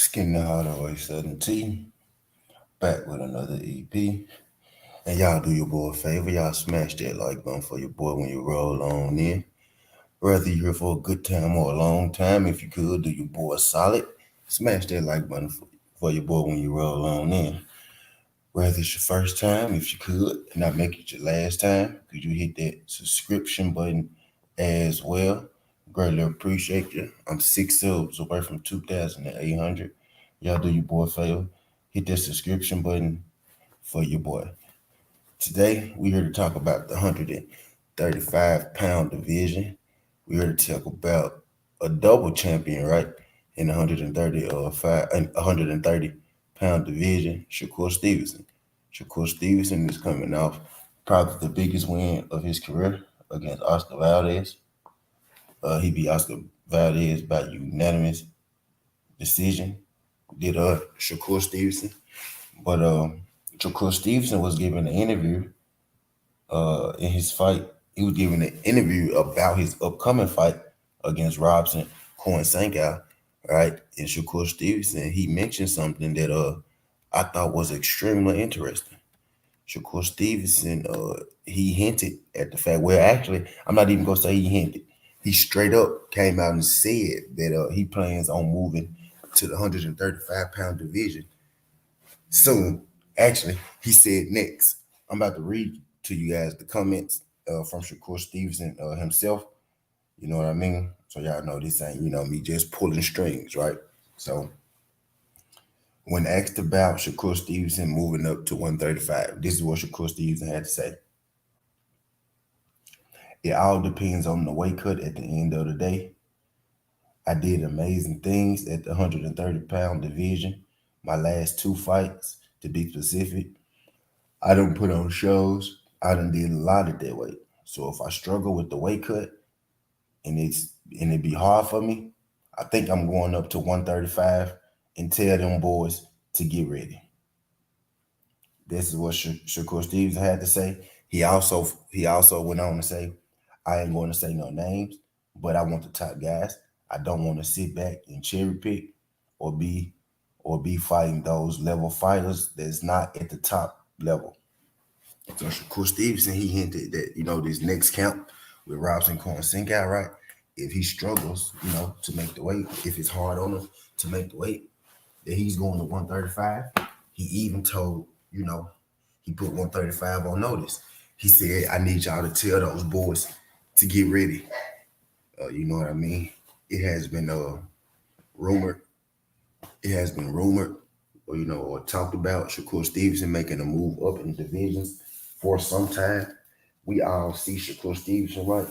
Skin the Hardaway 17, back with another EP. And y'all do your boy a favor, y'all smash that like button for your boy when you roll on in. Whether you're here for a good time or a long time, if you could, do your boy a solid. Smash that like button for your boy when you roll on in. Whether it's your first time, if you could, and not make it your last time, could you hit that subscription button as well? Greatly appreciate you. I'm 6 subs away from 2,800. Y'all do your boy a favor. Hit that subscription button for your boy. Today, we're here to talk about the 135-pound division. We're here to talk about a double champion, right? In the 130-pound division, Shakur Stevenson. Shakur Stevenson is coming off probably the biggest win of his career against Oscar Valdez. He beat Oscar Valdez by unanimous decision. Did Shakur Stevenson, but Shakur Stevenson was given an interview in his fight. He was giving an interview about his upcoming fight against Robson Cohen-Sankow, right? And Shakur Stevenson, he mentioned something that I thought was extremely interesting. Shakur Stevenson, he hinted at the fact. Well, actually, I'm not even gonna say he hinted. He straight up came out and said that he plans on moving to the 135-pound division soon. Actually, he said next. I'm about to read to you guys the comments from Shakur Stevenson himself. You know what I mean? So y'all know this ain't, me just pulling strings, right? So when asked about Shakur Stevenson moving up to 135, this is what Shakur Stevenson had to say. It all depends on the weight cut at the end of the day. I did amazing things at the 130-pound division. My last two fights, to be specific, I don't put on shows. I done did a lot at that weight. So if I struggle with the weight cut and it be hard for me, I think I'm going up to 135 and tell them boys to get ready. This is what Shakur Stevens had to say. He also went on to say, I ain't going to say no names, but I want the top guys. I don't want to sit back and cherry pick or be fighting those level fighters that's not at the top level. So Shakur Stevenson, he hinted that, this next camp with Robson Cohen-Sankow, right? If he struggles, to make the weight, if it's hard on him to make the weight, that he's going to 135. He even told, he put 135 on notice. He said, I need y'all to tell those boys to get ready. You know what I mean? It has been rumored. It has been rumored, or talked about Shakur Stevenson making a move up in the divisions for some time. We all see Shakur Stevenson, right?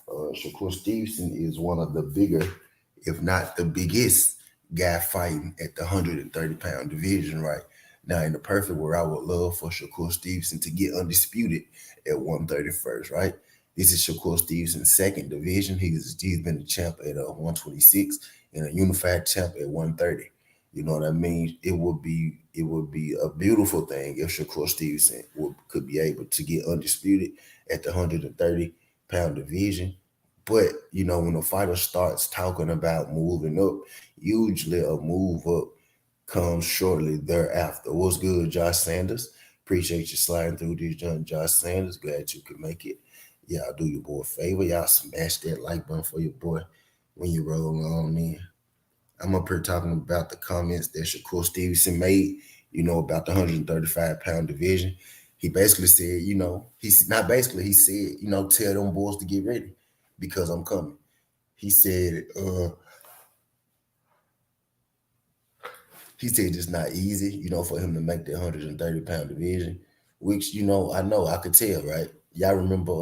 Shakur Stevenson is one of the bigger, if not the biggest guy fighting at the 130-pound division, right? Now, in the perfect world, I would love for Shakur Stevenson to get undisputed at 131st, right? This is Shakur Stevenson's second division. He's been a champ at 126 and a unified champ at 130. You know what I mean? It would be a beautiful thing if Shakur Stevenson could be able to get undisputed at the 130-pound division. But when a fighter starts talking about moving up, usually a move up comes shortly thereafter. What's good, Josh Sanders? Appreciate you sliding through this, Josh Sanders. Glad you could make it. Y'all do your boy a favor. Y'all smash that like button for your boy when you roll on in. I'm up here talking about the comments that Shakur Stevenson made, about the 135-pound division. He basically said, he's not basically, he said, tell them boys to get ready because I'm coming. He said, it's not easy, for him to make the 130-pound division, which, I could tell, right? Y'all remember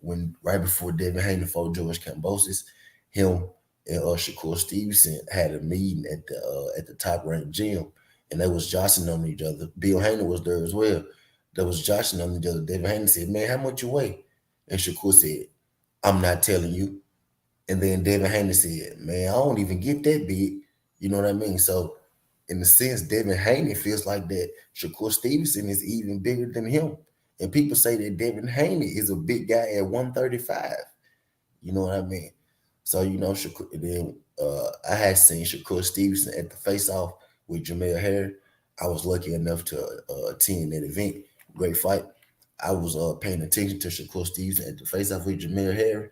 when right before Devin Haney fought George Kambosos, him and Shakur Stevenson had a meeting at the top ranked gym, and they was joshing on each other. Bill Haney was there as well. They was joshing on each other. Devin Haney said, "Man, how much you weigh?" And Shakur said, "I'm not telling you." And then Devin Haney said, "Man, I don't even get that big." You know what I mean? So in the sense, Devin Haney feels like that Shakur Stevenson is even bigger than him. And people say that Devin Haney is a big guy at 135. You know what I mean? So, Shakur, then I had seen Shakur Stevenson at the face-off with Jamel Harris. I was lucky enough to attend that event. Great fight. I was paying attention to Shakur Stevenson at the face-off with Jamel Harris,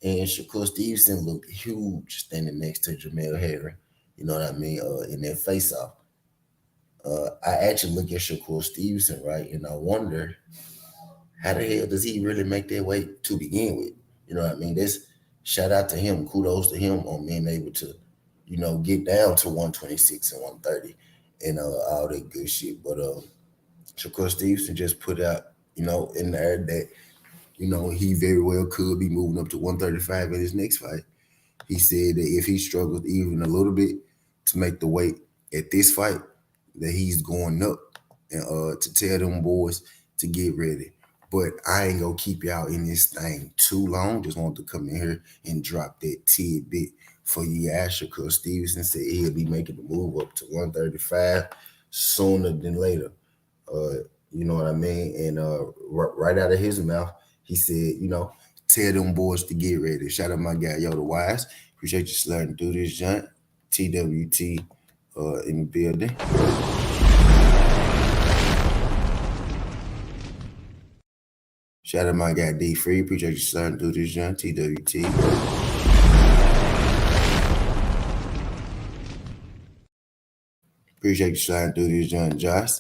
and Shakur Stevenson looked huge standing next to Jamel Harris. You know what I mean? In that face-off. I actually look at Shakur Stevenson, right, and I wonder how the hell does he really make that weight to begin with? You know what I mean? That's shout out to him. Kudos to him on being able to, get down to 126 and 130 and all that good shit. But Shakur Stevenson just put out, in there that, he very well could be moving up to 135 in his next fight. He said that if he struggles even a little bit to make the weight at this fight, that he's going up and to tell them boys to get ready. But I ain't gonna keep y'all in this thing too long. Just want to come in here and drop that tidbit for you. Shakur Stevenson said he'll be making the move up to 135 sooner than later. You know what I mean? And right out of his mouth, he said, tell them boys to get ready. Shout out my guy, Yoda Wise. Appreciate you sliding through this joint. TWT in the building. Shout out my guy D Free. Appreciate you sliding through this joint. TWT. Appreciate you sliding through this joint, Josh.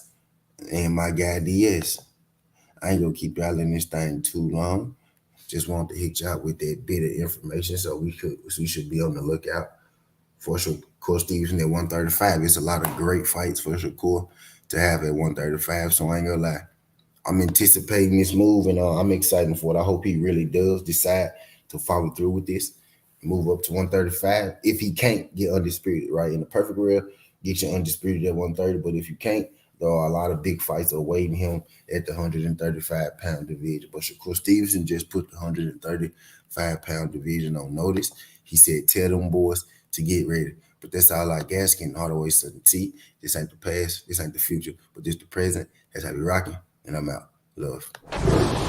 And my guy DS. I ain't gonna keep y'all in this thing too long. Just wanted to hit y'all with that bit of information so we should be on the lookout for Shakur Stevenson at 135. It's a lot of great fights for Shakur to have at 135. So I ain't gonna lie. I'm anticipating this move and I'm excited for it. I hope he really does decide to follow through with this, move up to 135. If he can't get undisputed, right? In the perfect world, get you undisputed at 130. But if you can't, there are a lot of big fights awaiting him at the 135-pound division. But Shakur Stevenson just put the 135-pound division on notice. He said, tell them boys to get ready. But that's all I asking all the way to the T. This ain't the past, this ain't the future, but this the present. That's how we rocking. And I'm out. Love.